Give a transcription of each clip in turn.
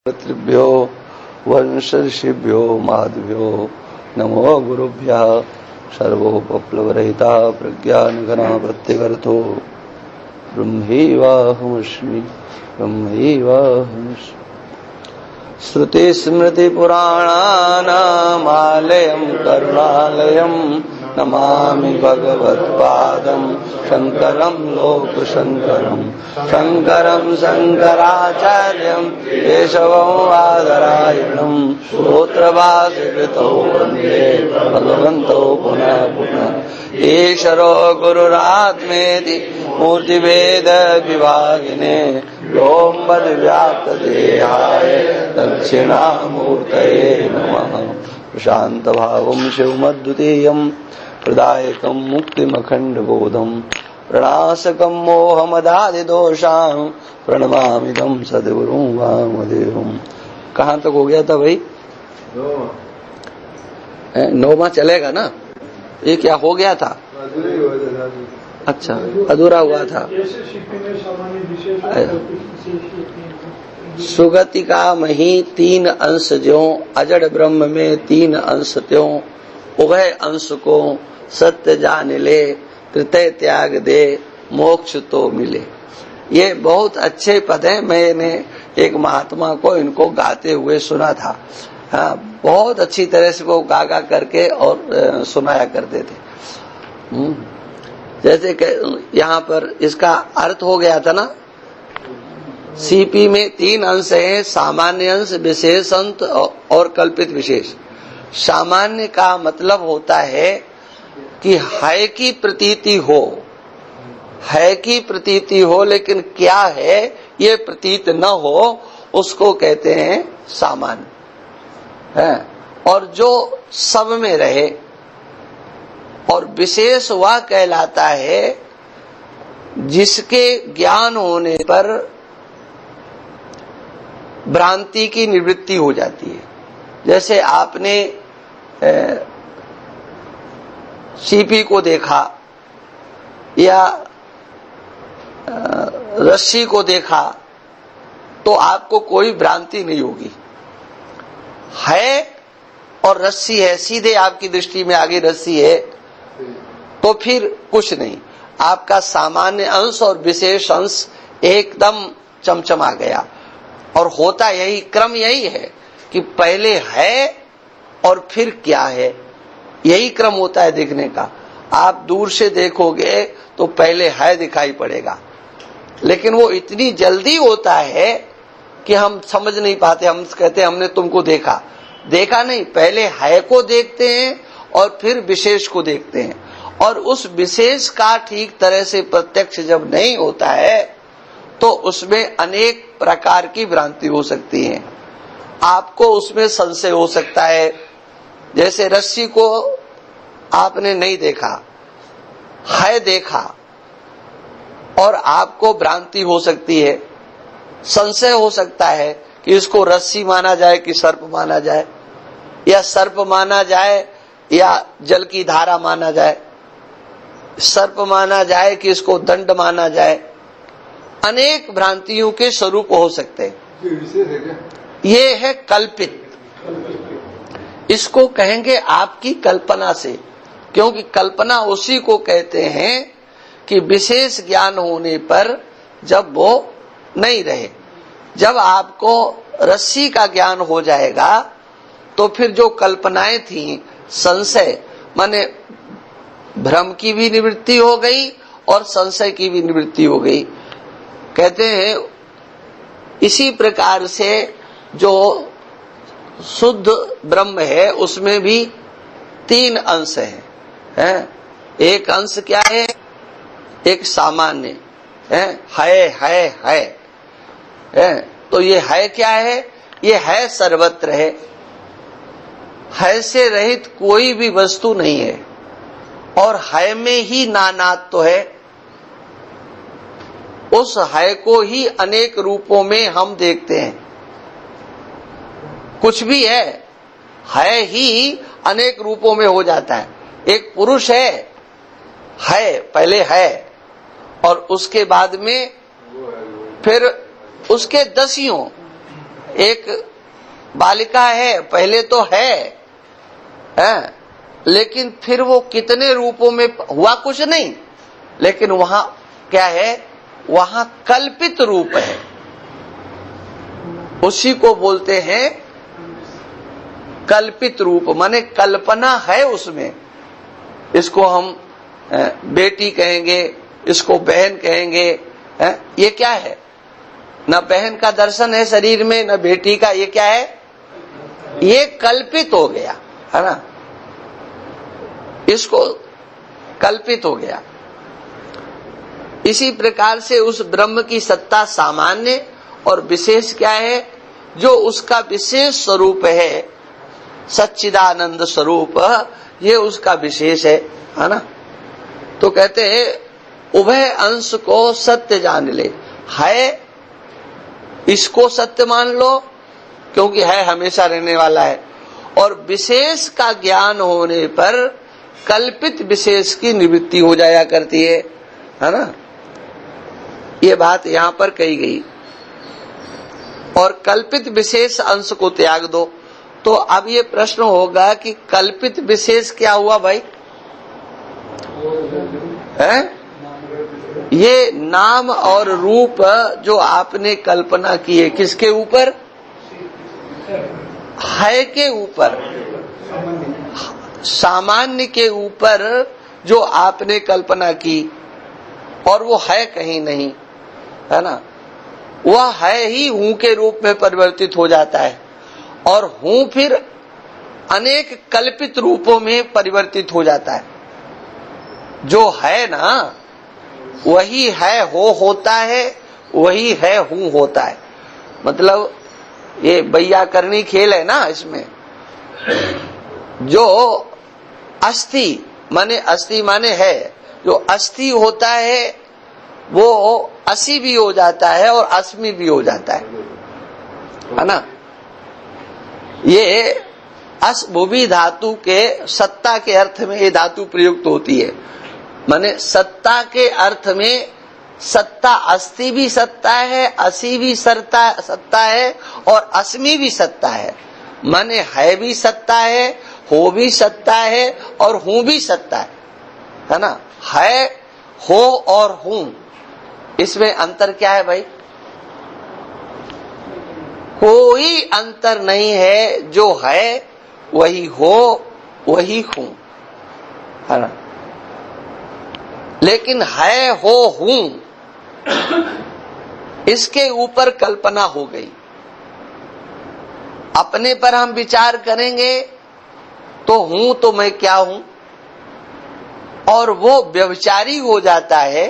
पितृभ्यो वंशऋषिभ्यो माधव्यो नमो गुरुभ्यः सर्वोपप्लवरहिता प्रज्ञानघना प्रत्यगर्थो ब्रह्मैवाहमस्मि। श्रुतिस्मृतिपुराणानामालयं करुणालयं नमामि भगवत्पादं शङ्करं लोकशङ्करं शङ्करं शङ्कराचार्यं केशवं बादरायणं सूत्रभाष्यकृतौ वन्दे भगवन्तौ पुनः पुनः। ईश्वरो गुरुरात्मेति मूर्तिभेदविभागिने व्योमवद्व्याप्तदेहाय दक्षिणामूर्तये नमः। प्रशान्तभावं शिवमद्वितीयं प्रदायकं मुक्तिमखण्डबोधं प्रणाशकं मोहमदादिदोषां प्रणमामिदं सद्गुरुं वामदेवं। कहाँ तक हो गया था भाई? नौवां चलेगा ना? ये क्या हो गया था? अच्छा, अधूरा हुआ था। सुगति का मही तीन अंश ज्यों, अजड़ ब्रह्म में तीन अंश त्यों, उभय अंश को सत्य जान ले, कृतय त्याग दे मोक्ष तो मिले। ये बहुत अच्छे पद हैं। मैंने एक महात्मा को इनको गाते हुए सुना था। हाँ, बहुत अच्छी तरह से वो गा करके और सुनाया करते थे। जैसे कि यहाँ पर इसका अर्थ हो गया था ना, सीपी में तीन अंश हैं, सामान्य अंश, विशेष अंश और कल्पित विशेष। सामान्य का मतलब होता है कि है की प्रतीति हो, है की प्रतीति हो, लेकिन क्या है ये प्रतीत न हो, उसको कहते हैं सामान्य है। और जो सब में रहे। और विशेष वह कहलाता है जिसके ज्ञान होने पर भ्रांति की निवृत्ति हो जाती है। जैसे आपने सीपी को देखा या रस्सी को देखा तो आपको कोई भ्रांति नहीं होगी। है और रस्सी है, सीधे आपकी दृष्टि में आगे रस्सी है, तो फिर कुछ नहीं। आपका सामान्य अंश और विशेष अंश एकदम चमचमा गया। और होता यही, क्रम यही है कि पहले है और फिर क्या है, यही क्रम होता है देखने का। आप दूर से देखोगे तो पहले है दिखाई पड़ेगा, लेकिन वो इतनी जल्दी होता है कि हम समझ नहीं पाते। हम कहते हैं हमने तुमको देखा, देखा नहीं, पहले है को देखते हैं और फिर विशेष को देखते हैं। और उस विशेष का ठीक तरह से प्रत्यक्ष जब नहीं होता है तो उसमें अनेक प्रकार की भ्रांति हो सकती है। आपको उसमें संशय हो सकता है। जैसे रस्सी को आपने नहीं देखा, है देखा, और आपको भ्रांति हो सकती है, संशय हो सकता है कि इसको रस्सी माना जाए कि सर्प माना जाए, या सर्प माना जाए या जल की धारा माना जाए, सर्प माना जाए कि इसको दंड माना जाए। अनेक भ्रांतियों के स्वरूप हो सकते हैं। ये है कल्पित। इसको कहेंगे आपकी कल्पना से, क्योंकि कल्पना उसी को कहते हैं कि विशेष ज्ञान होने पर जब वो नहीं रहे। जब आपको रस्सी का ज्ञान हो जाएगा तो फिर जो कल्पनाएं थी, संशय माने भ्रम की भी निवृत्ति हो गई और संशय की भी निवृत्ति हो गई। कहते हैं इसी प्रकार से जो शुद्ध ब्रह्म है उसमें भी तीन अंश हैं। एक अंश क्या है? एक सामान्य है। तो ये है क्या है? ये है सर्वत्र है से रहित कोई भी वस्तु नहीं है, और है में ही नानात्व है। उस है को ही अनेक रूपों में हम देखते हैं। कुछ भी है ही अनेक रूपों में हो जाता है। एक पुरुष है पहले है, और उसके बाद में फिर उसके दसियों एक बालिका है, पहले तो है, लेकिन फिर वो कितने रूपों में हुआ कुछ नहीं, लेकिन वहां क्या है, वहां कल्पित रूप है, उसी को बोलते हैं कल्पित रूप, माने कल्पना है उसमें। इसको हम बेटी कहेंगे, इसको बहन कहेंगे, ये क्या है, न बहन का दर्शन है शरीर में, न बेटी का, ये क्या है, ये कल्पित हो गया, है ना, इसको कल्पित हो गया। इसी प्रकार से उस ब्रह्म की सत्ता सामान्य और विशेष क्या है, जो उसका विशेष स्वरूप है, सच्चिदानंद स्वरूप, ये उसका विशेष है ना। तो कहते हैं उभय अंश को सत्य जान ले, है इसको सत्य मान लो क्योंकि है हमेशा रहने वाला है, और विशेष का ज्ञान होने पर कल्पित विशेष की निवृत्ति हो जाया करती है ना। ये बात यहां पर कही गई। और कल्पित विशेष अंश को त्याग दो। तो अब ये प्रश्न होगा कि कल्पित विशेष क्या हुआ भाई, है ये नाम और रूप जो आपने कल्पना की है, किसके ऊपर, है के ऊपर, सामान्य के ऊपर जो आपने कल्पना की, और वो है कहीं नहीं, है ना, वह है ही हूं के रूप में परिवर्तित हो जाता है, और हूं फिर अनेक कल्पित रूपों में परिवर्तित हो जाता है। जो है ना वही है हो होता है, वही है हूं होता है। मतलब ये वैयाकरणी खेल है ना, इसमें जो अस्थि माने है, जो अस्थि होता है वो असि भी हो जाता है और अस्मि भी हो जाता है ना। ये असभुवि धातु के सत्ता के अर्थ में ये धातु प्रयुक्त होती है, माने सत्ता के अर्थ में सत्ता, अस्थि भी सत्ता है, असि भी सत्ता है और अस्मि भी सत्ता है, माने है भी सत्ता है, हो भी सत्ता है और हूं भी सत्ता है ना। है, हो और हूं, इसमें अंतर क्या है भाई, कोई अंतर नहीं है। जो है वही हो वही हूं, है ना। लेकिन है हो हूं, इसके ऊपर कल्पना हो गई। अपने पर हम विचार करेंगे तो हूं तो मैं क्या हूं, और वो व्यभिचारी हो जाता है,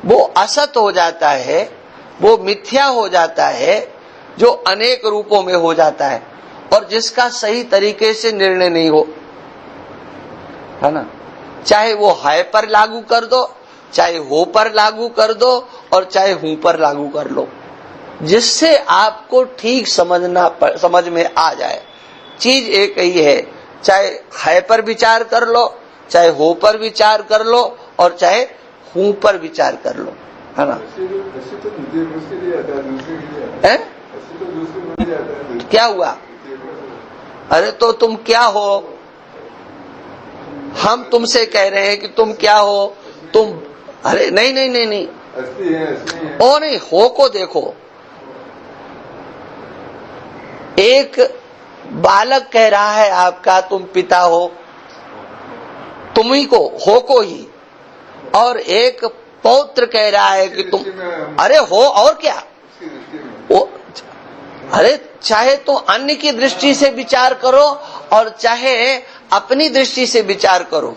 वो असत हो जाता है, वो मिथ्या हो जाता है, जो अनेक रूपों में हो जाता है और जिसका सही तरीके से निर्णय नहीं हो, है ना। चाहे वो है पर लागू कर दो, चाहे हो पर लागू कर दो, और चाहे हूं पर लागू कर लो, जिससे आपको ठीक समझ में आ जाए। चीज एक ही है, चाहे है पर विचार कर लो, चाहे हो पर विचार कर लो, और चाहे हूं पर विचार कर लो, है ना। क्या हुआ, अरे तो तुम क्या हो, हम तुमसे कह रहे हैं कि तुम क्या हो, तुम, अरे नहीं नहीं नहीं नहीं, ओ नहीं, हो को देखो। एक बालक कह रहा है आपका तुम पिता हो, तुम्ही को, हो को ही, और एक पौत्र कह रहा है कि तुम, अरे हो और क्या, वो, अरे चाहे तो अन्य की दृष्टि से विचार करो और चाहे अपनी दृष्टि से विचार करो,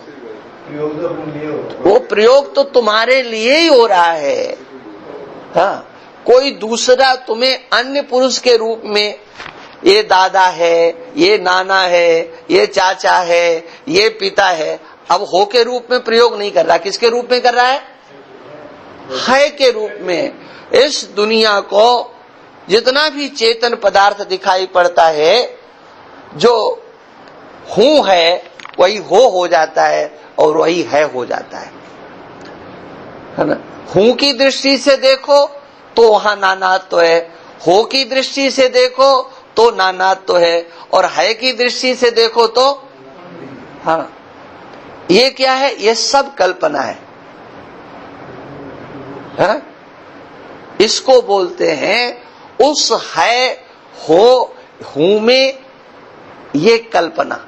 वो प्रयोग तो तुम्हारे लिए ही हो रहा है। हाँ, कोई दूसरा तुम्हें अन्य पुरुष के रूप में, ये दादा है, ये नाना है, ये चाचा है, ये पिता है, अब हो के रूप में प्रयोग नहीं कर रहा, किसके रूप में कर रहा है के रूप में। इस दुनिया को जितना भी चेतन पदार्थ दिखाई पड़ता है, जो हूं है वही हो जाता है और वही है हो जाता है ना। हूं की दृष्टि से देखो तो वहां नानात्व है, हो की दृष्टि से देखो तो नानात्व तो है, और है की दृष्टि से देखो तो हाँ, ये क्या है? ये सब कल्पना है, हाँ? इसको बोलते हैं उस है हूं में ये कल्पना,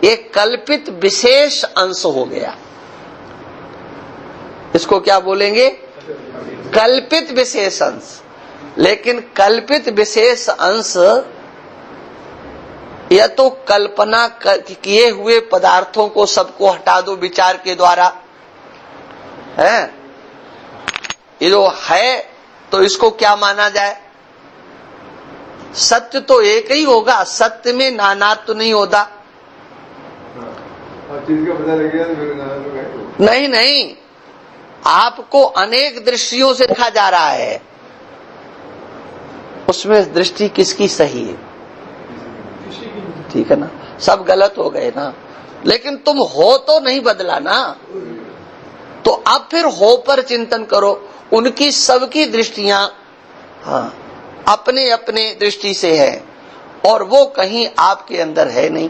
ये कल्पित विशेष अंश हो गया। इसको क्या बोलेंगे? कल्पित विशेष अंश। लेकिन कल्पित विशेष अंश या तो कल्पना किए हुए पदार्थों को सबको हटा दो विचार के द्वारा, है? ये जो है तो इसको क्या माना जाए? सत्य तो एक ही होगा, सत्य में नानात्व तो नहीं होता। चीज का पता लगेगा तो फिर नानात्व नहीं नहीं, आपको अनेक दृष्टियों से देखा जा रहा है, उसमें दृष्टि किसकी सही है? ठीक है ना? सब गलत हो गए ना, लेकिन तुम हो तो नहीं बदला ना। तो अब फिर हो पर चिंतन करो। उनकी सबकी दृष्टियां हाँ अपने अपने दृष्टि से है, और वो कहीं आपके अंदर है नहीं।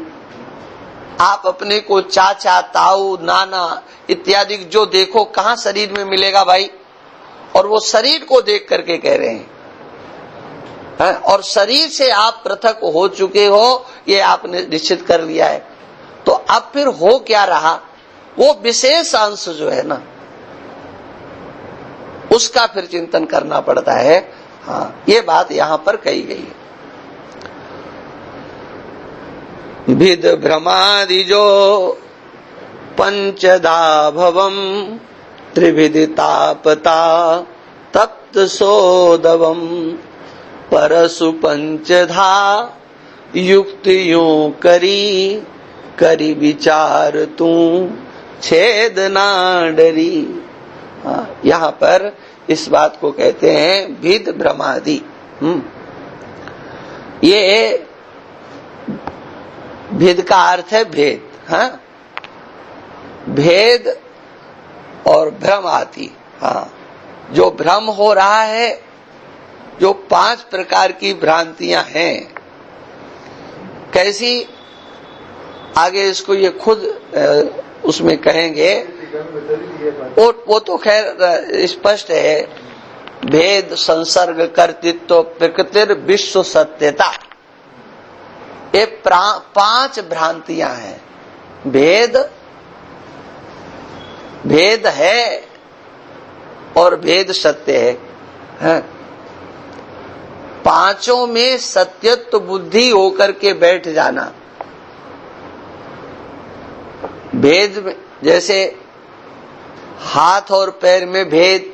आप अपने को चाचा, ताऊ, नाना इत्यादि जो देखो कहाँ शरीर में मिलेगा भाई? और वो शरीर को देख करके कह रहे हैं, और शरीर से आप पृथक हो चुके हो, ये आपने निश्चित कर लिया है। तो अब फिर हो क्या रहा? वो विशेष अंश जो है ना, उसका फिर चिंतन करना पड़ता है। हाँ, ये बात यहां पर कही गई है। भिद भ्रमादिजो पंचधा भवम त्रिविदितापता तप्त सोदवम परसु पंचधा युक्तियों करी विचार तू छेद ना डरी। यहाँ पर इस बात को कहते हैं भिद भ्रमादि। ये भेद का अर्थ है भेद, हाँ? भेद और भ्रम आदि, हाँ, जो भ्रम हो रहा है, जो 5 प्रकार की भ्रांतियां हैं, कैसी? आगे इसको ये खुद उसमें कहेंगे। वो तो खैर स्पष्ट है। भेद, संसर्ग, कर्तृत्व, प्रकृति, विश्व सत्यता, ये 5 भ्रांतियां हैं। भेद है और भेद सत्य है। पांचों में सत्यत्व बुद्धि होकर के बैठ जाना। भेद में जैसे हाथ और पैर में भेद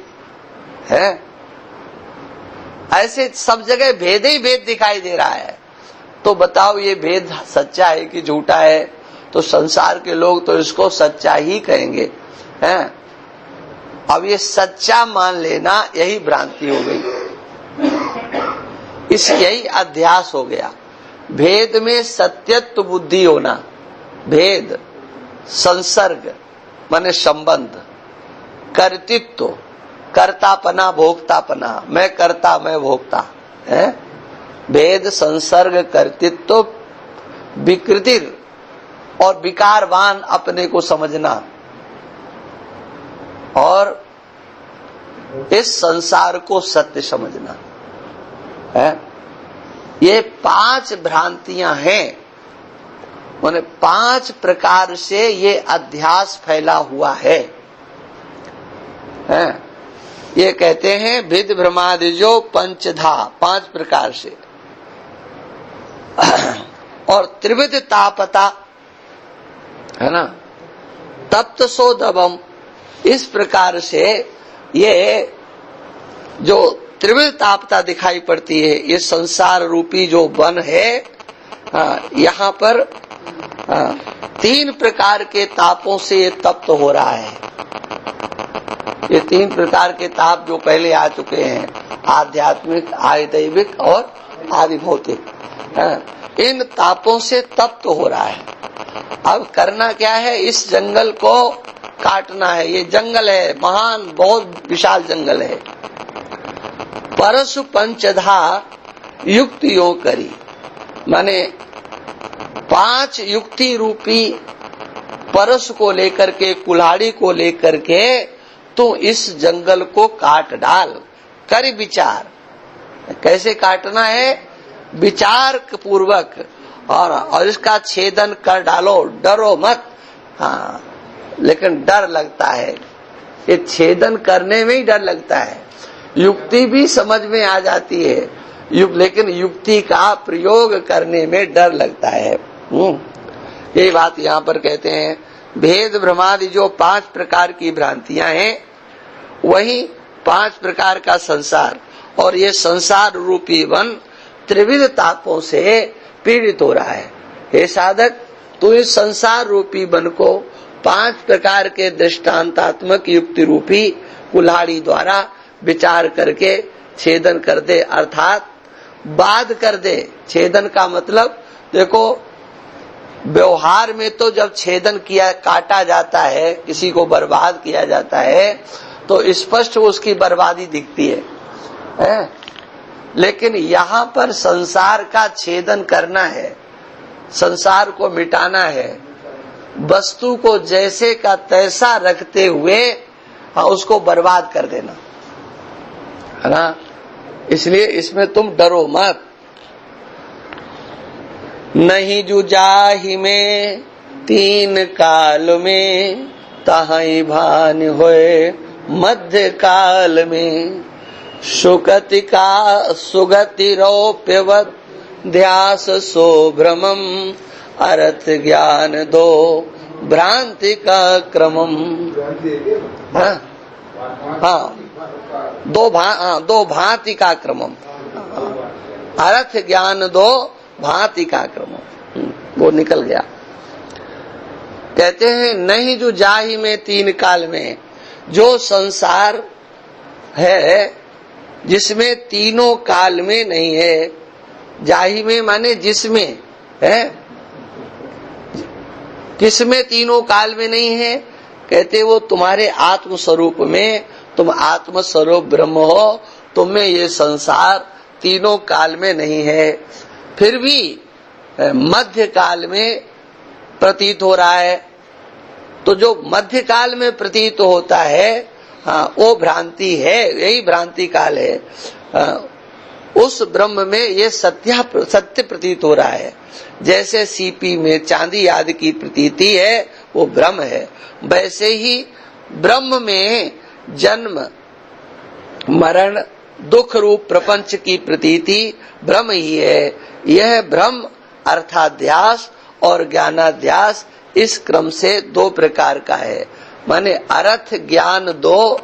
है, ऐसे सब जगह भेद ही भेद दिखाई दे रहा है। तो बताओ ये भेद सच्चा है कि झूठा है? तो संसार के लोग तो इसको सच्चा ही कहेंगे, हैं? अब ये सच्चा मान लेना यही भ्रांति हो गई, यही अध्यास हो गया। भेद में सत्यत्व बुद्धि होना, भेद, संसर्ग माने संबंध, कर्तृत्व, कर्तापना, भोक्तापना, मैं कर्ता मैं भोक्ता है। भेद, संसर्ग, कर्तृत्व, विकृति और विकारवान अपने को समझना, और इस संसार को सत्य समझना है। ये 5 भ्रांतियां हैं। माने 5 प्रकार से ये अध्यास फैला हुआ है। ये कहते हैं भिद भ्रमादिजो पंचधा, 5 प्रकार से। और त्रिविध तापता है ना, तप्त सोदवम, इस प्रकार से ये जो त्रिविध तापता दिखाई पड़ती है, ये संसार रूपी जो वन है, यहाँ पर 3 प्रकार के तापों से ये तप्त हो रहा है। ये 3 प्रकार के ताप जो पहले आ चुके हैं, आध्यात्मिक, आदिदैविक और आदि भौतिक, इन तापों से तप्त हो रहा है। अब करना क्या है? इस जंगल को काटना है। ये जंगल है, महान, बहुत विशाल जंगल है। परशु पंचधा युक्तियों करी, माने 5 युक्ति रूपी परशु को लेकर के, कुल्हाड़ी को लेकर के तू इस जंगल को काट डाल। कर विचार, कैसे काटना है? विचार पूर्वक, और इसका छेदन कर डालो, डरो मत। हाँ, लेकिन डर लगता है, ये छेदन करने में ही डर लगता है। युक्ति भी समझ में आ जाती है, लेकिन युक्ति का प्रयोग करने में डर लगता है। यही बात यहाँ पर कहते हैं। भेद भ्रमादि जो 5 प्रकार की भ्रांतियां हैं, वही 5 प्रकार का संसार, और ये संसार रूपी वन त्रिविध तापों से पीड़ित हो रहा है। हे साधक, तू इस संसार रूपी वन को 5 प्रकार के दृष्टांतात्मक युक्ति रूपी कुल्हाड़ी द्वारा विचार करके छेदन कर दे, अर्थात बाध कर दे। छेदन का मतलब देखो, व्यवहार में तो जब छेदन किया, काटा जाता है, किसी को बर्बाद किया जाता है, तो स्पष्ट उसकी बर्बादी दिखती है? लेकिन यहाँ पर संसार का छेदन करना है, संसार को मिटाना है, वस्तु को जैसे का तैसा रखते हुए उसको बर्बाद कर देना है ना। इसलिए इसमें तुम डरो मत। नहीं जुजाहि में 3 काल में, तहाई भान होए मध्य काल में। सुगति का सुगति रौप्यवत ध्यास सो भ्रमम, अर्थ ज्ञान दो भ्रांति का क्रमम। हाँ, दो भांति का क्रमम, अर्थ ज्ञान दो भांति का क्रमम। वो निकल गया। कहते हैं नहीं जो जाहि में 3 काल में, जो संसार है जिसमें तीनों काल में नहीं है। जाहि में माने जिसमें है, किसमें तीनों काल में नहीं है? कहते वो तुम्हारे आत्म स्वरूप में, तुम आत्म स्वरूप ब्रह्म हो, तुम में ये संसार तीनों काल में नहीं है। फिर भी मध्य काल में प्रतीत हो रहा है। तो जो मध्य काल में प्रतीत होता है, हाँ, वो भ्रांति है, यही भ्रांति काल है। उस ब्रह्म में ये सत्य प्रतीत हो रहा है। जैसे सीपी में चांदी आदि की प्रतीति है, वो ब्रह्म है। वैसे ही ब्रह्म में जन्म मरण दुख रूप प्रपंच की प्रतीति ब्रह्म ही है। यह ब्रह्म अर्थाध्यास और ज्ञानाध्यास इस क्रम से 2 प्रकार का है। माने अर्थ ज्ञान 2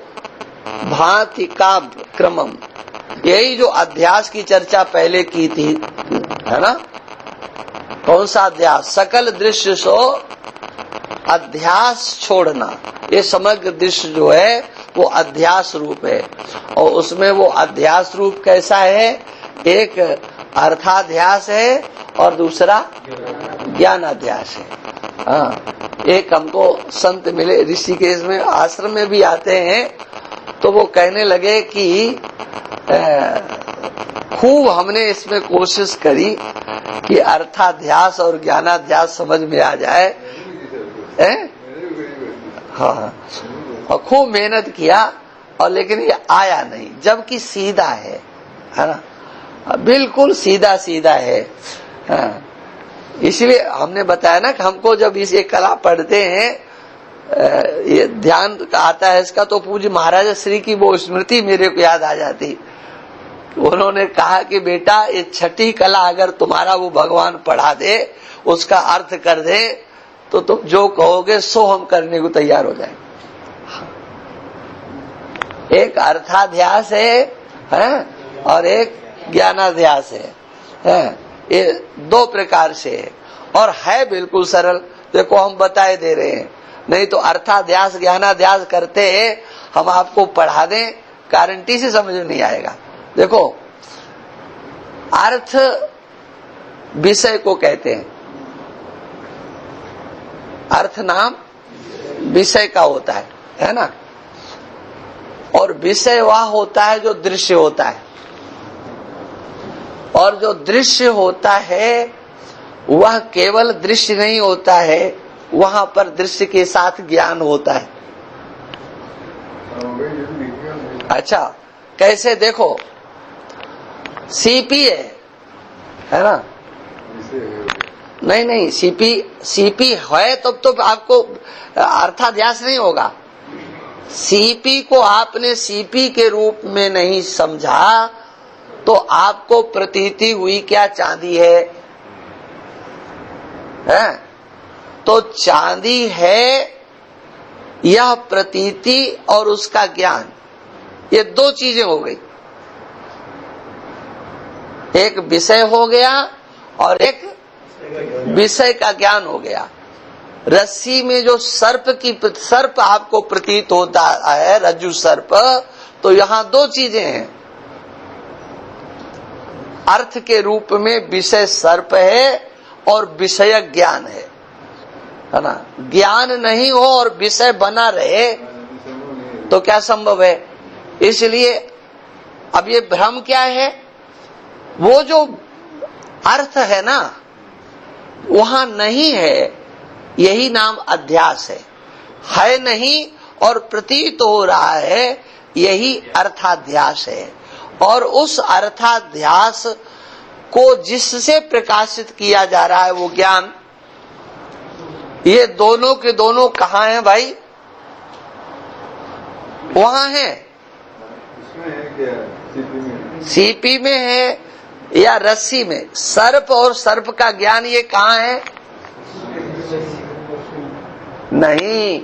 भांति का क्रमम। यही जो अध्यास की चर्चा पहले की थी, है ना। कौन सा अध्यास? सकल दृश्य सो अध्यास छोड़ना। ये समग्र दृश्य जो है वो अध्यास रूप है। और उसमें वो अध्यास रूप कैसा है? एक अर्थाध्यास है और दूसरा ज्ञानाध्यास है। हाँ, एक हमको संत मिले ऋषिकेश में, आश्रम में भी आते हैं, तो वो कहने लगे कि खूब हमने इसमें कोशिश करी कि अर्थाध्यास और ज्ञानाध्यास समझ में आ जाए। हाँ, और खूब मेहनत किया, और लेकिन ये आया नहीं, जबकि सीधा है ना, बिल्कुल सीधा सीधा है। हाँ, इसलिए हमने बताया ना कि हमको जब इस एक कला पढ़ते हैं, ये ध्यान आता है इसका, तो पूज्य महाराज श्री की वो स्मृति मेरे को याद आ जाती। उन्होंने कहा कि बेटा, ये 6ठी कला अगर तुम्हारा वो भगवान पढ़ा दे, उसका अर्थ कर दे, तो तुम जो कहोगे सो हम करने को तैयार हो जाएंगे। एक अर्थाध्यास है और एक ज्ञानाध्यास है। ये 2 प्रकार से है, और है बिल्कुल सरल। देखो हम बताए दे रहे हैं, नहीं तो अर्थाध्यास ज्ञानाध्यास करते हम आपको पढ़ा दें, गारंटी से समझ नहीं आएगा। देखो, अर्थ विषय को कहते हैं, अर्थ नाम विषय का होता है ना। और विषय वह होता है जो दृश्य होता है। और जो दृश्य होता है वह केवल दृश्य नहीं होता है, वहां पर दृश्य के साथ ज्ञान होता है। अच्छा, कैसे? देखो, सीपी है ना? नहीं, सीपी है तो आपको अर्थाध्यास नहीं होगा। सीपी को आपने सीपी के रूप में नहीं समझा तो आपको प्रतीति हुई क्या? चांदी है? तो चांदी है, यह प्रतीति और उसका ज्ञान, ये दो चीजें हो गई। एक विषय हो गया और एक विषय का ज्ञान हो गया। रस्सी में जो सर्प आपको प्रतीत होता है, रज्जु सर्प, तो यहां दो चीजें हैं। अर्थ के रूप में विषय सर्प है और विषय ज्ञान है ना? ज्ञान नहीं हो और विषय बना रहे तो क्या संभव है? इसलिए अब ये भ्रम क्या है? वो जो अर्थ है ना, वहां नहीं है, यही नाम अध्यास है नहीं और प्रतीत हो रहा है, यही अर्थाध्यास है। और उस अर्थाध्यास को जिससे प्रकाशित किया जा रहा है वो ज्ञान, ये दोनों के दोनों कहाँ हैं भाई? वहां है, सीपी में है या रस्सी में। सर्प और सर्प का ज्ञान ये कहाँ है? नहीं,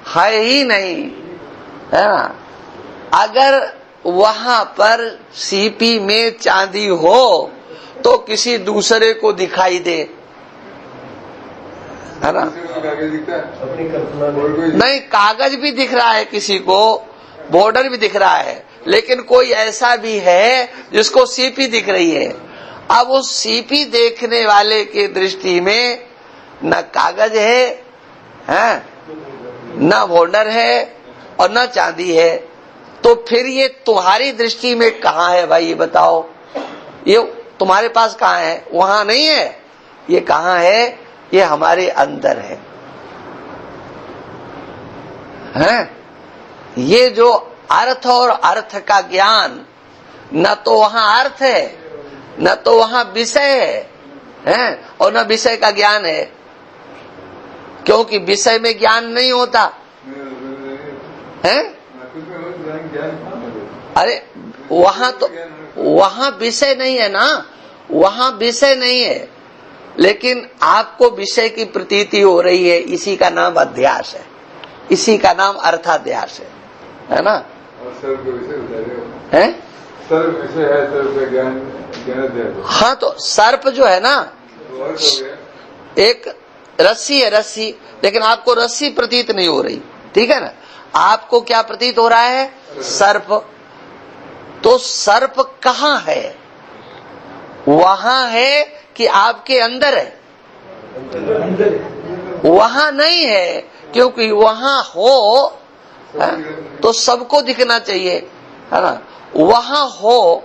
है ही नहीं, है ना? अगर वहां पर सीपी में चांदी हो तो किसी दूसरे को दिखाई दे, है ना? नहीं, कागज भी दिख रहा है किसी को, बॉर्डर भी दिख रहा है, लेकिन कोई ऐसा भी है जिसको सीपी दिख रही है। अब उस सीपी देखने वाले के दृष्टि में न कागज है, न बॉर्डर है और न चांदी है, तो फिर ये तुम्हारी दृष्टि में कहाँ है भाई? ये बताओ, ये तुम्हारे पास कहाँ है? वहां नहीं है। ये कहाँ है? ये हमारे अंदर है। ये जो अर्थ और अर्थ का ज्ञान, न तो वहां अर्थ है, न तो वहां विषय है, और न विषय का ज्ञान है, क्योंकि विषय में ज्ञान नहीं होता है। अरे वहां विषय नहीं है ना, वहां विषय नहीं है, लेकिन आपको विषय की प्रतीति हो रही है, इसी का नाम अध्यास है, इसी का नाम अर्थाध्यास है ना? है सर्प विषय है, सर्प ज्ञान। हाँ, तो सर्प जो है ना, एक रस्सी है, रस्सी, लेकिन आपको रस्सी प्रतीत नहीं हो रही, ठीक है ना? आपको क्या प्रतीत हो रहा है? सर्प। तो सर्प कहाँ है? वहां है कि आपके अंदर है? वहां नहीं है, क्योंकि वहां हो तो सबको दिखना चाहिए, है ना? वहां हो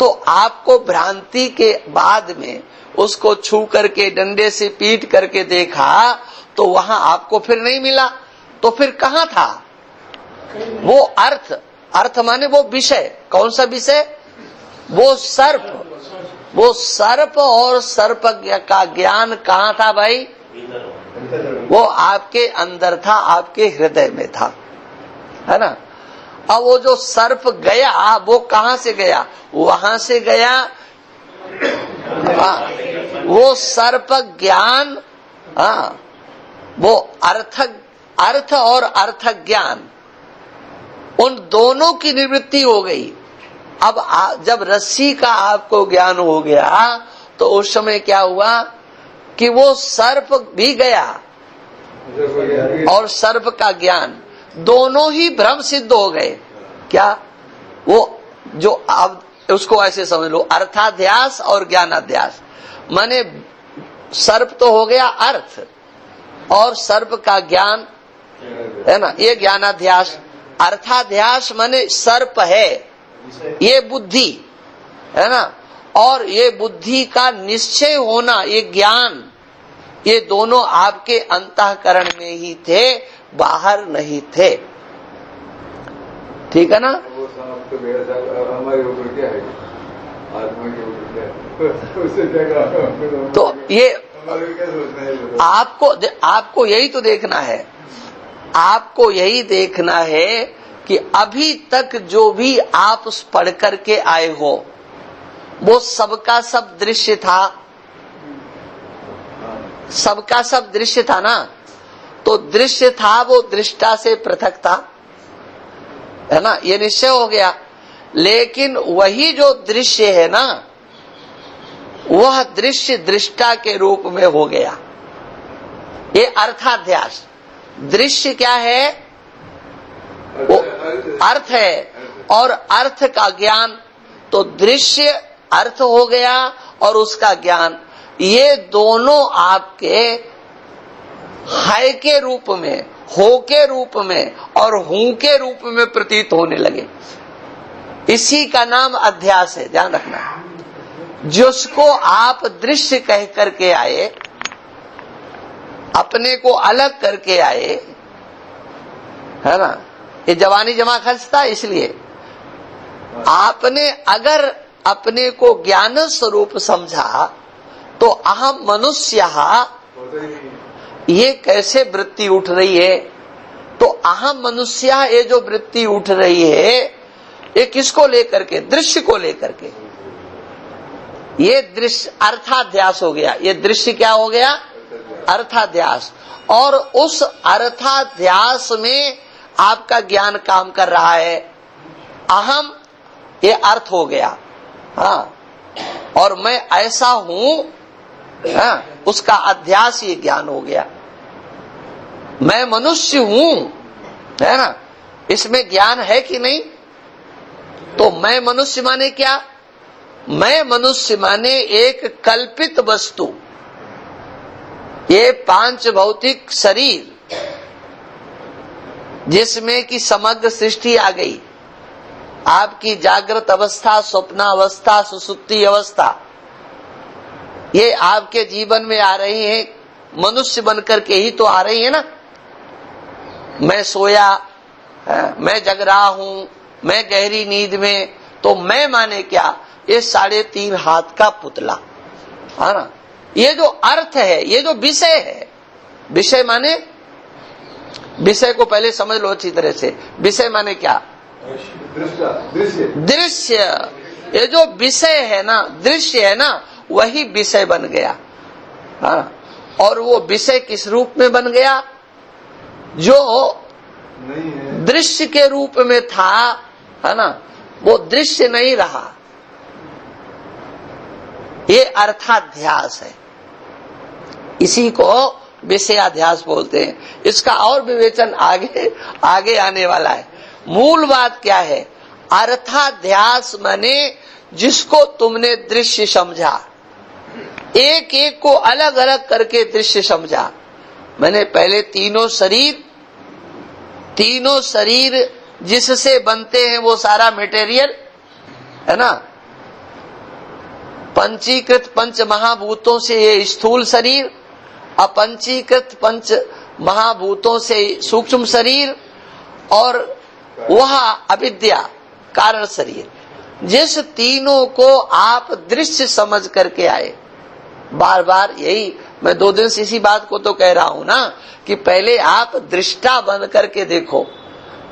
तो आपको भ्रांति के बाद में उसको छू करके डंडे से पीट करके देखा तो वहां आपको फिर नहीं मिला, तो फिर कहाँ था? वो अर्थ माने वो विषय। कौन सा विषय? वो सर्प और सर्प का ज्ञान कहाँ था भाई? वो आपके अंदर था, आपके हृदय में था, है ना? अब वो जो सर्प गया, वो कहाँ से गया? वहां से गया। वो सर्प ज्ञान, वो अर्थ और अर्थ ज्ञान, उन दोनों की निवृत्ति हो गई। अब जब रस्सी का आपको ज्ञान हो गया तो उस समय क्या हुआ कि वो सर्प भी गया और सर्प का ज्ञान, दोनों ही भ्रम सिद्ध हो गए। क्या? वो जो अब उसको ऐसे समझ लो, अर्थाध्यास और ज्ञानाध्यास, माने सर्प तो हो गया अर्थ और सर्प का ज्ञान, है ना? ये ज्ञानाध्यास। अर्थाध्यास माने सर्प है, ये बुद्धि, है ना? और ये बुद्धि का निश्चय होना, ये ज्ञान, ये दोनों आपके अंतःकरण में ही थे, बाहर नहीं थे। ठीक है ना? वो समाप्त तो गया साहब, हमारे ऊपर क्या है, आत्मा के ऊपर क्या है, उससे क्या कहा? तो ये हमारे क्या सोचना है? आपको यही तो देखना है, आपको यही देखना है कि अभी तक जो भी आप पढ़ करके आए हो वो सबका सब दृश्य था, सबका सब दृश्य था ना। तो दृश्य था वो दृष्टा से पृथक था, है ना, ये निश्चय हो गया। लेकिन वही जो दृश्य है ना, वह दृश्य दृष्टा के रूप में हो गया। ये अर्थाध्यास। दृश्य क्या है? वो अर्थ है, और अर्थ का ज्ञान। तो दृश्य अर्थ हो गया और उसका ज्ञान, ये दोनों आपके है के रूप में, हो के रूप में और हूं के रूप में प्रतीत होने लगे। इसी का नाम अध्यास है, ध्यान रखना। जिसको आप दृश्य कह करके आए, अपने को अलग करके आए, है ना, ये जवानी जमा खर्च था। इसलिए आपने अगर अपने को ज्ञान स्वरूप समझा तो अहम मनुष्य, ये कैसे वृत्ति उठ रही है? तो अहम मनुष्य, ये जो वृत्ति उठ रही है, ये किसको लेकर के? दृश्य को लेकर के। ये दृश्य अर्थाध्यास हो गया। ये दृश्य क्या हो गया? अर्थाध्यास। और उस अर्थाध्यास में आपका ज्ञान काम कर रहा है। अहम, ये अर्थ हो गया, हाँ, और मैं ऐसा हूं, हाँ, उसका अध्यास ये ज्ञान हो गया। मैं मनुष्य हूं, है ना, इसमें ज्ञान है कि नहीं? तो मैं मनुष्य माने क्या? मैं मनुष्य माने एक कल्पित वस्तु, ये पांच भौतिक शरीर जिसमें कि समग्र सृष्टि आ गई। आपकी जागृत अवस्था, स्वप्नावस्था, सुसुप्ति अवस्था, ये आपके जीवन में आ रही है, मनुष्य बनकर के ही तो आ रही है ना। मैं सोया, मैं जग रहा हूं, मैं गहरी नींद में, तो मैं माने क्या? ये 3.5 हाथ का पुतला, है ना। ये जो अर्थ है, ये जो विषय है, विषय माने, विषय को पहले समझ लो अच्छी तरह से। विषय माने क्या? दृश्य। ये जो विषय है ना, दृश्य है ना, वही विषय बन गया, हाँ। और वो विषय किस रूप में बन गया? जो दृश्य के रूप में था, है ना, वो दृश्य नहीं रहा। ये अर्थाध्यास है, इसी को विषयाध्यास बोलते हैं। इसका और विवेचन आगे आने वाला है। मूल बात क्या है? अर्थाध्यास माने जिसको तुमने दृश्य समझा, एक एक को अलग अलग करके दृश्य समझा। मैंने पहले तीनों शरीर जिससे बनते हैं वो सारा मटेरियल, है ना, पंचीकृत पंच महाभूतों से ये स्थूल शरीर, अपंचीकृत पंच महाभूतों से सूक्ष्म शरीर, और वह अविद्या कारण शरीर, जिस तीनों को आप दृश्य समझ करके आए। बार बार यही मैं 2 दिन से इसी बात को तो कह रहा हूं ना, कि पहले आप दृष्टा बन करके देखो,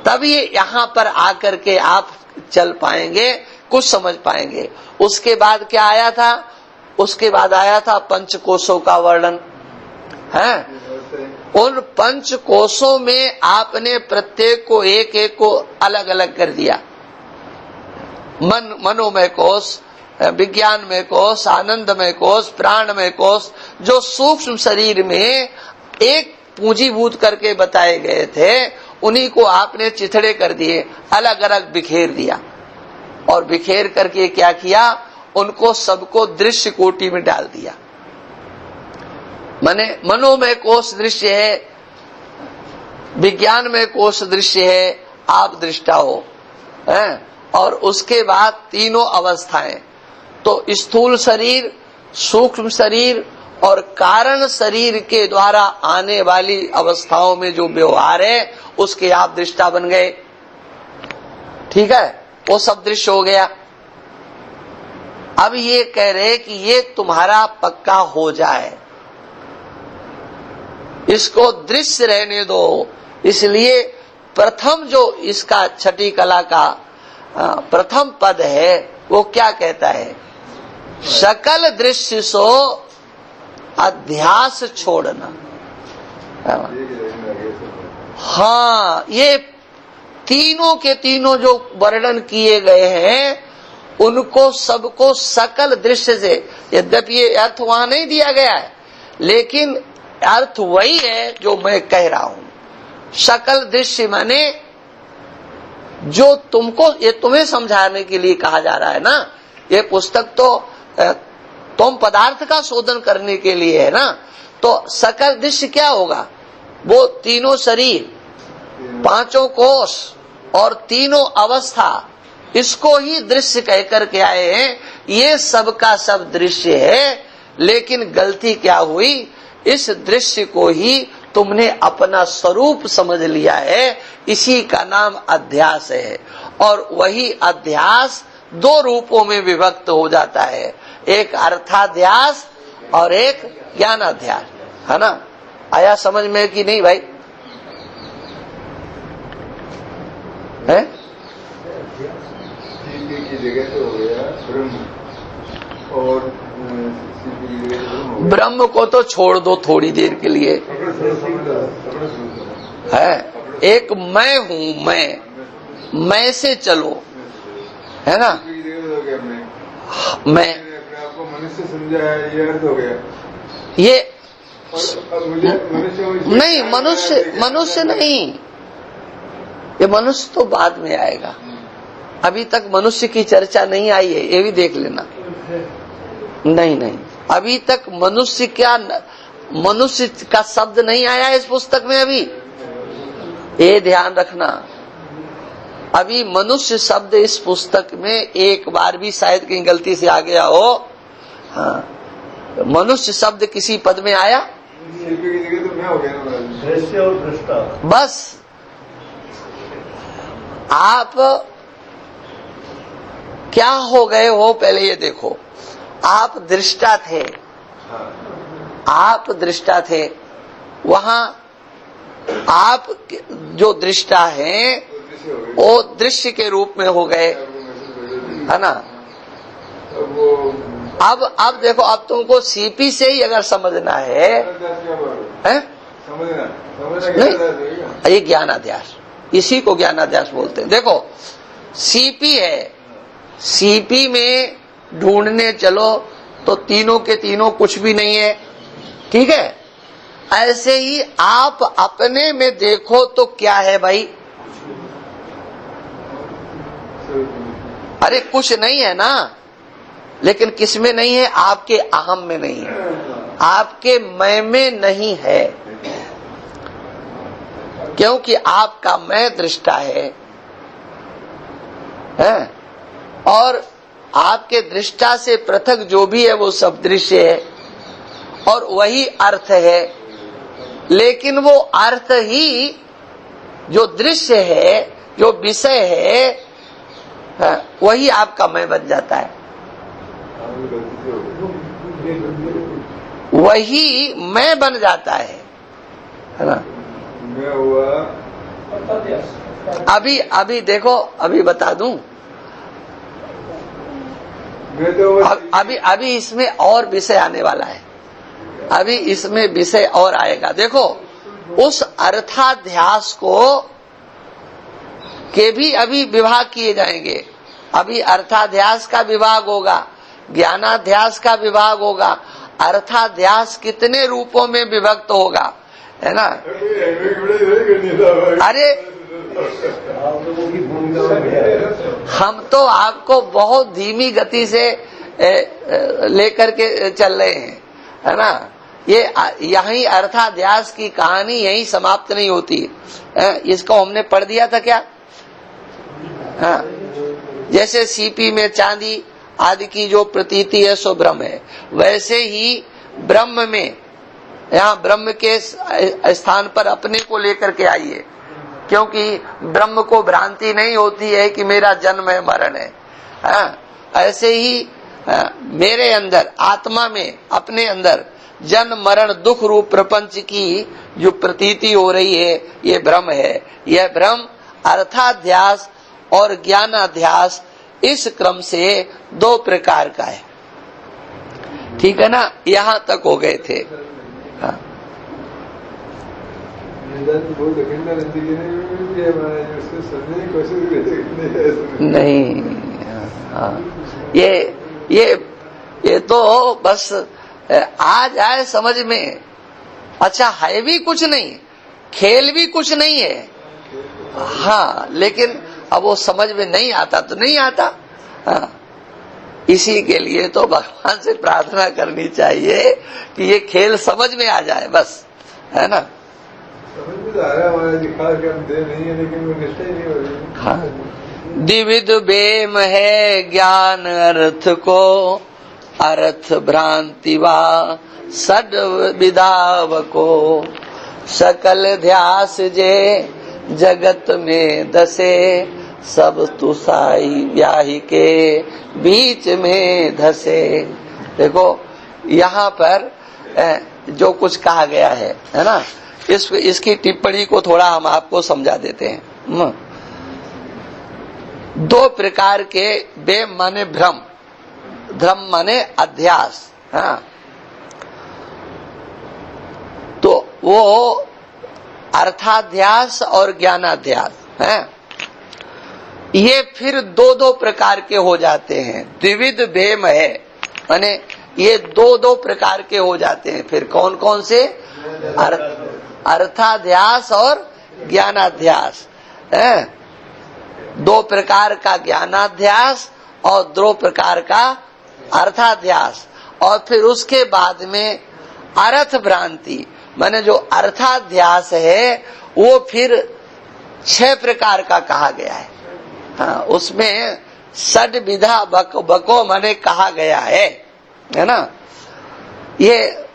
तब ये यहाँ पर आकर के आप चल पाएंगे, कुछ समझ पाएंगे। उसके बाद क्या आया था? उसके बाद आया था पंचकोशों का वर्णन, है। उन पंच कोशों में आपने प्रत्येक को एक एक को अलग अलग कर दिया। मनोमय कोश, विज्ञानमय कोश, आनंदमय कोश, प्राणमय कोश, जो सूक्ष्म शरीर में एक पूंजीभूत करके बताए गए थे, उन्हीं को आपने चिथड़े कर दिए, अलग अलग बिखेर दिया। और बिखेर करके क्या किया? उनको सबको दृश्य कोटि में डाल दिया। माने मनोमय कोश दृश्य है, विज्ञानमय कोश दृश्य है, आप दृष्टा हो, हैं? और उसके बाद तीनों अवस्थाएं, तो स्थूल शरीर, सूक्ष्म शरीर और कारण शरीर के द्वारा आने वाली अवस्थाओं में जो व्यवहार है उसके आप दृष्टा बन गए। ठीक है, वो सब दृश्य हो गया। अब ये कह रहे कि ये तुम्हारा पक्का हो जाए, इसको दृश्य रहने दो। इसलिए प्रथम जो इसका छठी कला का प्रथम पद है वो क्या कहता है? सकल दृश्य सो अध्यास छोड़ना। हाँ, ये तीनों के तीनों जो वर्णन किए गए हैं उनको सबको सकल दृश्य से, यद्यपि ये अर्थ वहां नहीं दिया गया है लेकिन अर्थ वही है जो मैं कह रहा हूं। सकल दृश्य माने जो तुमको, ये तुम्हें समझाने के लिए कहा जा रहा है ना। ये पुस्तक तो तुम पदार्थ का शोधन करने के लिए है ना। तो सकल दृश्य क्या होगा? वो तीनों शरीर, पांचों कोष और तीनों अवस्था, इसको ही दृश्य कह करके आए हैं। ये सब का सब दृश्य है, लेकिन गलती क्या हुई? इस दृश्य को ही तुमने अपना स्वरूप समझ लिया है। इसी का नाम अध्यास है। और वही अध्यास दो रूपों में विभक्त हो जाता है, एक अर्थाध्यास और एक ज्ञानाध्यास, है ना। आया समझ में कि नहीं भाई? है की जगह तो हो गया ब्रह्म, और ब्रह्म को तो छोड़ दो थोड़ी देर के लिए। है एक मैं हूं, मैं से चलो, है ना। मैं आपको मनुष्य समझा है, ये अर्थ हो गया। ये मुझे नहीं, मनुष्य नहीं, ये मनुष्य तो बाद में आएगा। अभी तक मनुष्य की चर्चा नहीं आई है, ये भी देख लेना। नहीं, अभी तक मनुष्य का शब्द नहीं आया इस पुस्तक में अभी, ये ध्यान रखना। अभी मनुष्य शब्द इस पुस्तक में एक बार भी शायद कहीं गलती से आ गया हो। हाँ, मनुष्य शब्द किसी पद में आया? दृश्य और दृष्टा। बस आप क्या हो गए हो पहले ये देखो। आप दृष्टा थे, आप दृष्टा थे, वहां आप जो दृष्टा हैं वो दृश्य के रूप में हो गए, है ना। अब देखो, अब तुमको सीपी से ही अगर समझना है, नहीं, ये ज्ञानाध्यास, इसी को ज्ञानाध्यास बोलते हैं। देखो सीपी है, सीपी में ढूंढने चलो तो तीनों के तीनों कुछ भी नहीं है, ठीक है। ऐसे ही आप अपने में देखो तो क्या है भाई? अरे कुछ नहीं है ना, लेकिन किस में नहीं है? आपके अहम में नहीं है, आपके मैं में नहीं है, क्योंकि आपका मैं दृष्टा है। और आपके दृष्टा से पृथक जो भी है वो सब दृश्य है और वही अर्थ है। लेकिन वो अर्थ ही जो दृश्य है, जो विषय है, वही आपका मैं बन जाता है, वही मैं बन जाता है ना। अभी देखो, अभी बता दूं, अभी इसमें और विषय आने वाला है, अभी इसमें विषय और आएगा। देखो उस अर्थाध्यास को के भी अभी विभाग किए जाएंगे। अभी अर्थाध्यास का विभाग होगा, ज्ञानाध्यास का विभाग होगा। अर्थाध्यास कितने रूपों में विभक्त होगा, है ना। अरे हम तो आपको बहुत धीमी गति से लेकर के चल रहे हैं, है ना। ये यही अर्थाध्यास की कहानी यही समाप्त नहीं होती। इसको हमने पढ़ दिया था क्या? हाँ, जैसे सीपी में चांदी आदि की जो प्रतीति है सो ब्रह्म है। वैसे ही ब्रह्म में, यहाँ ब्रह्म के स्थान पर अपने को लेकर के आइए, क्योंकि ब्रह्म को भ्रांति नहीं होती है कि मेरा जन्म है मरण है। ऐसे ही मेरे अंदर आत्मा में, अपने अंदर जन्म मरण दुख रूप प्रपंच की जो प्रतीति हो रही है ये भ्रम है। यह भ्रम अर्थाध्यास और ज्ञानाध्यास इस क्रम से 2 प्रकार का है। ठीक है ना, यहाँ तक हो गए थे। हाँ। नहीं, हाँ, ये तो बस आ जाए समझ में। अच्छा, है भी कुछ नहीं, खेल भी कुछ नहीं है। हाँ, लेकिन अब वो समझ में नहीं आता तो नहीं आता। हाँ, इसी के लिए तो भगवान से प्रार्थना करनी चाहिए कि ये खेल समझ में आ जाए, बस, है ना। समझ में तो आ रहा है, दिखा के हम दे नहीं है, लेकिन वो निष्ठा ही नहीं हो रही। हाँ, द्विविध बेम है ज्ञान अर्थ को, अर्थ भ्रांति वा सद विधाव को, सकल ध्यास जे जगत में दसे, सब तुसाई ब्याही के बीच में धसे। देखो यहाँ पर जो कुछ कहा गया है ना, इसकी टिप्पणी को थोड़ा हम आपको समझा देते हैं। 2 प्रकार के बेम माने भ्रम, धर्म माने अध्यास। हाँ, तो वो अर्थाध्यास और ज्ञानाध्यास है। ये फिर 2 प्रकार के हो जाते हैं। द्विविध भेम है माने ये 2 प्रकार के हो जाते हैं। फिर कौन कौन से? अर्थाध्यास और ज्ञानाध्यास है। 2 प्रकार का ज्ञानाध्यास और 2 प्रकार का अर्थाध्यास। और फिर उसके बाद में अर्थ भ्रांति माने जो अर्थाध्यास है वो फिर 6 प्रकार का कहा गया है। हाँ, उसमें षड विधा बको माने कहा गया है ना। ये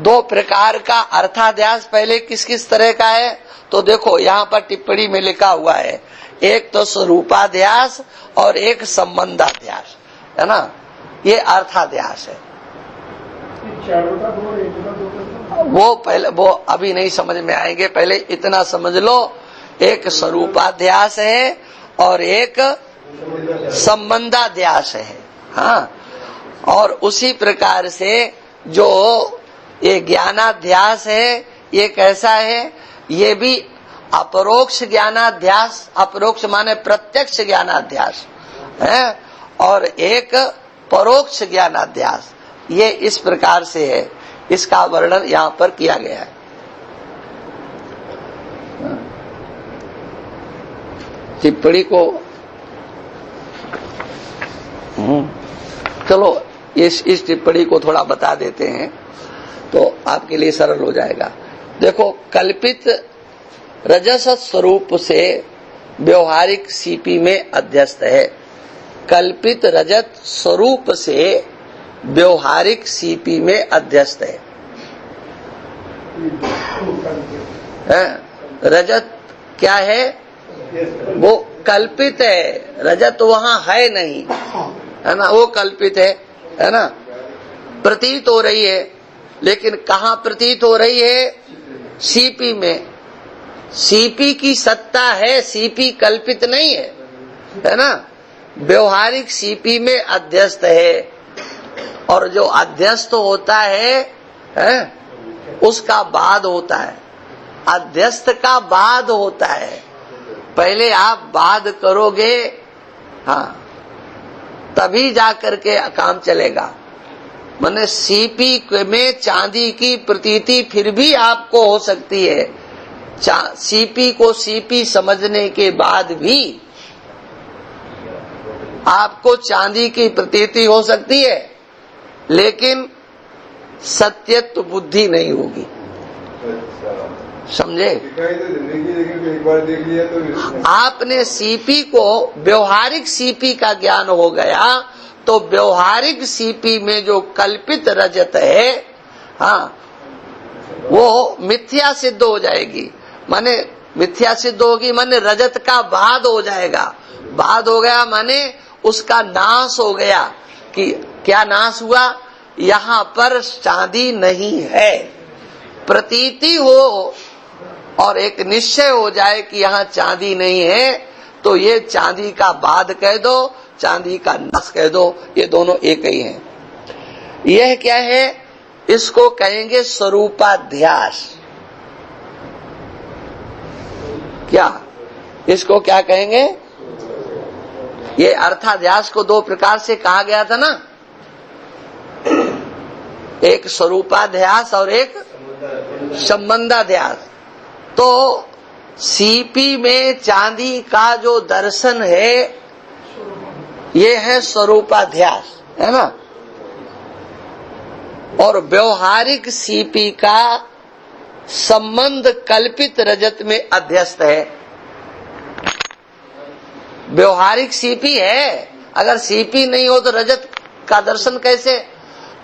2 प्रकार का अर्थाध्यास पहले किस किस तरह का है तो देखो यहाँ पर टिप्पणी में लिखा हुआ है। एक तो स्वरूपाध्यास और एक संबंधाध्यास है ना, ये अर्थाध्यास है। वो पहले वो अभी नहीं समझ में आएंगे, पहले इतना समझ लो। एक स्वरूपाध्यास है और एक संबंधाध्यास है। हाँ, और उसी प्रकार से जो ये ज्ञानाध्यास है ये कैसा है? ये भी अपरोक्ष ज्ञानाध्यास, अपरोक्ष माने प्रत्यक्ष ज्ञानाध्यास है, और एक परोक्ष ज्ञानाध्यास। ये इस प्रकार से है, इसका वर्णन यहाँ पर किया गया है। टिप्पणी को चलो इस टिप्पणी को थोड़ा बता देते हैं तो आपके लिए सरल हो जाएगा। देखो, कल्पित रजस स्वरूप से व्यवहारिक सीपी में अध्यस्त है। कल्पित रजत स्वरूप से व्यवहारिक सीपी में अध्यस्त है। रजत क्या है? वो कल्पित है। रजत वहां है नहीं, है ना, वो कल्पित है ना। प्रतीत हो रही है, लेकिन कहाँ प्रतीत हो रही है? सीपी में। सीपी की सत्ता है, सीपी कल्पित नहीं है ना। व्यवहारिक सीपी में अध्यस्त है, और जो अध्यस्त होता है उसका बाद होता है। अध्यस्त का बाद होता है। पहले आप बाद करोगे, हाँ, तभी जाकर के काम चलेगा। माने सीपी में चांदी की प्रतीति फिर भी आपको हो सकती है। सीपी को सीपी समझने के बाद भी आपको चांदी की प्रतीति हो सकती है, लेकिन सत्यत्व बुद्धि नहीं होगी। समझे? एक बार देख लिया तो आपने सीपी को व्यवहारिक सीपी का ज्ञान हो गया, तो व्यवहारिक सीपी में जो कल्पित रजत है, हाँ, वो मिथ्या सिद्ध हो जाएगी। माने मिथ्या सिद्ध होगी, माने रजत का बाद हो जाएगा। बाद हो गया माने उसका नाश हो गया। कि क्या नाश हुआ? यहाँ पर चांदी नहीं है। प्रतीति हो और एक निश्चय हो जाए कि यहाँ चांदी नहीं है, तो ये चांदी का बाद कह दो, चांदी का नाश कह दो, ये दोनों एक ही हैं। यह क्या है? इसको कहेंगे स्वरूपाध्यास। क्या इसको क्या कहेंगे? ये अर्थाध्यास को दो प्रकार से कहा गया था ना, एक स्वरूपाध्यास और एक संबंधाध्यास। तो सीपी में चांदी का जो दर्शन है, ये है स्वरूपाध्यास, है ना। और व्यवहारिक सीपी का संबंध कल्पित रजत में अध्यस्त है। व्यवहारिक सीपी है, अगर सीपी नहीं हो तो रजत का दर्शन कैसे?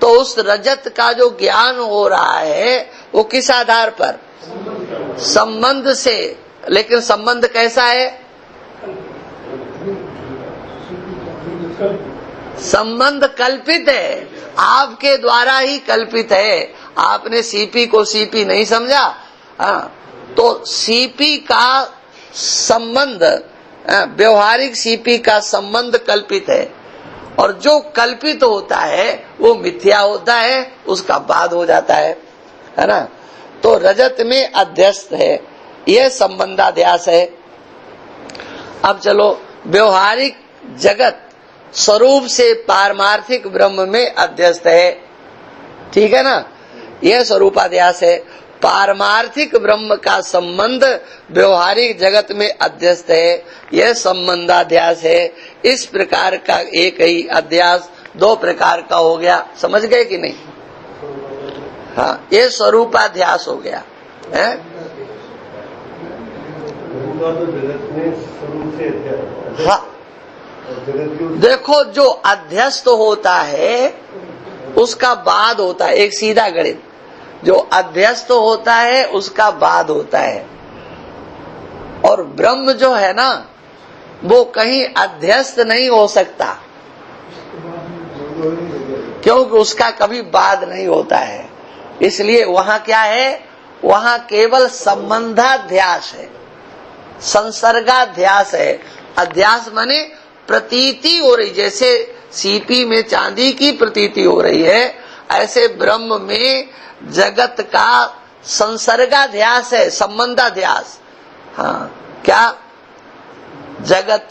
तो उस रजत का जो ज्ञान हो रहा है वो किस आधार पर? संबंध से। लेकिन संबंध कैसा है? संबंध कल्पित है, आपके द्वारा ही कल्पित है। आपने सीपी को सीपी नहीं समझा, तो सीपी का संबंध, व्यवहारिक सीपी का संबंध कल्पित है। और जो कल्पित होता है वो मिथ्या होता है, उसका बाद हो जाता है ना। तो रजत में अध्यस्त है, यह संबंधाध्यास है। अब चलो, व्यवहारिक जगत स्वरूप से पारमार्थिक ब्रह्म में अध्यस्त है, ठीक है ना। यह स्वरूपाध्यास है। पारमार्थिक ब्रह्म का संबंध व्यवहारिक जगत में अध्यस्त है, यह संबंधाध्यास है। इस प्रकार का एक ही अध्यास दो प्रकार का हो गया। समझ गए कि नहीं? हाँ, ये स्वरूपाध्यास हो गया है। हाँ, देखो, जो अध्यस्त होता है उसका बाद होता है, एक सीधा गणित। जो अध्यस्त होता है उसका बाद होता है। और ब्रह्म जो है ना, वो कहीं अध्यस्त नहीं हो सकता, क्योंकि उसका कभी बाद नहीं होता है। इसलिए वहां क्या है? वहां केवल संबंधाध्यास है, संसर्गाध्यास है। अध्यास माने प्रतीति हो रही, जैसे सीपी में चांदी की प्रतीति हो रही है, ऐसे ब्रह्म में जगत का संसर्गाध्यास है, संबंधाध्यास। हाँ, क्या? जगत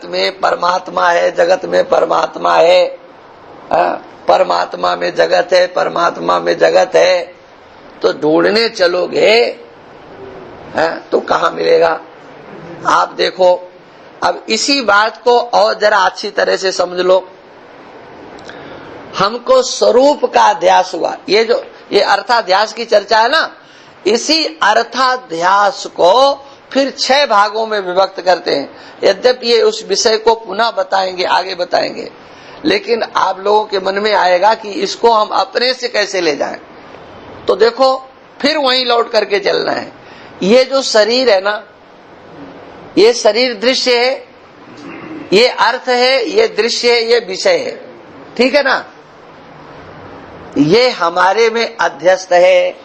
में परमात्मा है, जगत में परमात्मा है, परमात्मा में जगत है, परमात्मा में जगत है। तो ढूंढने चलोगे तो कहाँ मिलेगा? आप देखो, अब इसी बात को और जरा अच्छी तरह से समझ लो। हमको स्वरूप का अध्यास हुआ, ये अर्थाध्यास की चर्चा है ना, इसी अर्थाध्यास को फिर 6 भागों में विभक्त करते हैं। यद्यपि ये उस विषय को पुनः बताएंगे, आगे बताएंगे, लेकिन आप लोगों के मन में आएगा कि इसको हम अपने से कैसे ले जाएं। तो देखो, फिर वहीं लौट करके चलना है। ये जो शरीर है ना, ये शरीर दृश्य है, ये अर्थ है, ये दृश्य है, ये विषय है, ठीक है ना। ये हमारे में अध्यस्त है,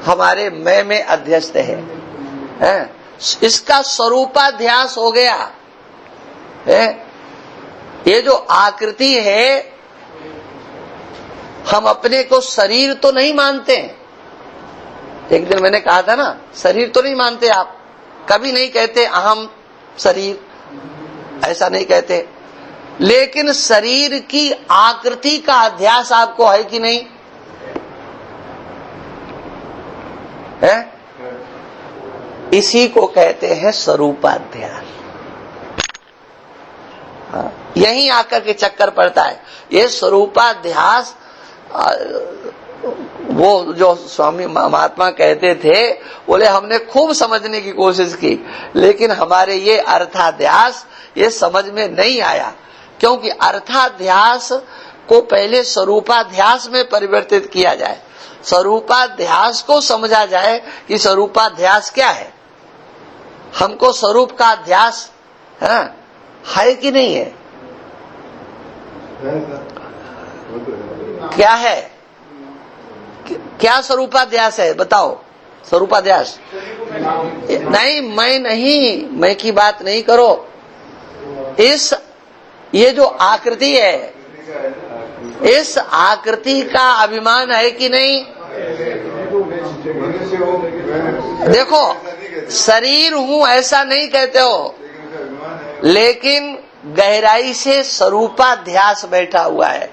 हमारे मैं में अध्यस्त है? इसका स्वरूपाध्यास हो गया है। ये जो आकृति है, हम अपने को शरीर तो नहीं मानते। एक दिन मैंने कहा था ना, शरीर तो नहीं मानते आप, कभी नहीं कहते अहम शरीर, ऐसा नहीं कहते। लेकिन शरीर की आकृति का अध्यास आपको है कि नहीं है? इसी को कहते हैं स्वरूपाध्यास। यहीं आकर के चक्कर पड़ता है। ये स्वरूपाध्यास, वो जो स्वामी महात्मा कहते थे, बोले हमने खूब समझने की कोशिश की, लेकिन हमारे ये अर्थाध्यास ये समझ में नहीं आया, क्योंकि अर्थाध्यास को पहले स्वरूपाध्यास में परिवर्तित किया जाए, स्वरूपाध्यास को समझा जाए कि स्वरूपाध्यास क्या है। हमको स्वरूप का अध्यास है कि नहीं है? क्या है? क्या स्वरूपाध्यास है बताओ? स्वरूपाध्यास नहीं, मैं की बात नहीं करो। ये जो आकृति है, इस आकृति का अभिमान है कि नहीं? देखो, शरीर हूं ऐसा नहीं कहते हो, लेकिन गहराई से स्वरूपाध्यास बैठा हुआ है।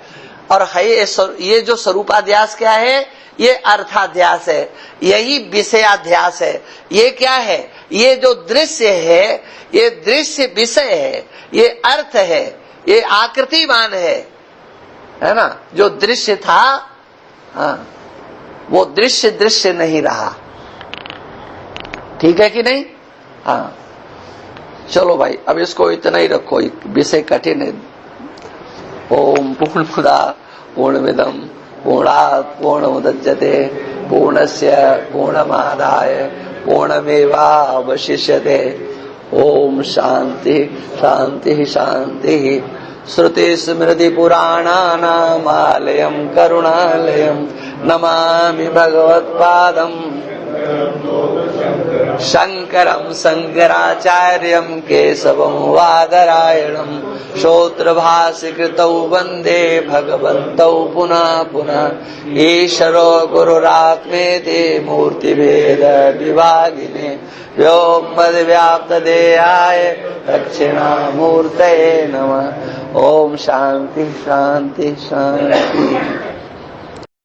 और है ये जो स्वरूपाध्यास क्या है? ये अर्थाध्यास है, यही विषयाध्यास है। ये क्या है? ये जो दृश्य है, ये दृश्य विषय है, ये अर्थ है, ये आकृतिमान है ना? जो दृश्य था, वो दृश्य नहीं रहा। ठीक है कि नहीं? हाँ, चलो भाई, अब इसको इतना ही रखो, विषय कठिन है। ओम पूर्णमुदा पूर्णमिदं पूर्णात् पूर्णमुदच्यते पूर्णस्य पूर्णमादाय पूर्णमेवावशिष्यते। ओम शांति शांति शांति। श्रुति स्मृति पुराणानामालयं करुणालयं नमामि भगवत्पादं शंकरं शंकराचार्यं केशवं वादरायणं श्रोत्रभाष्यकृतौ वन्दे भगवन्तौ पुनः पुनः। ईश्वरो गुरुरात्मेति मूर्तिभेद विभागिने व्योमवद्व्याप्तदेहाय दक्षिणामूर्तये नमः। ओम शांति शांति शांति।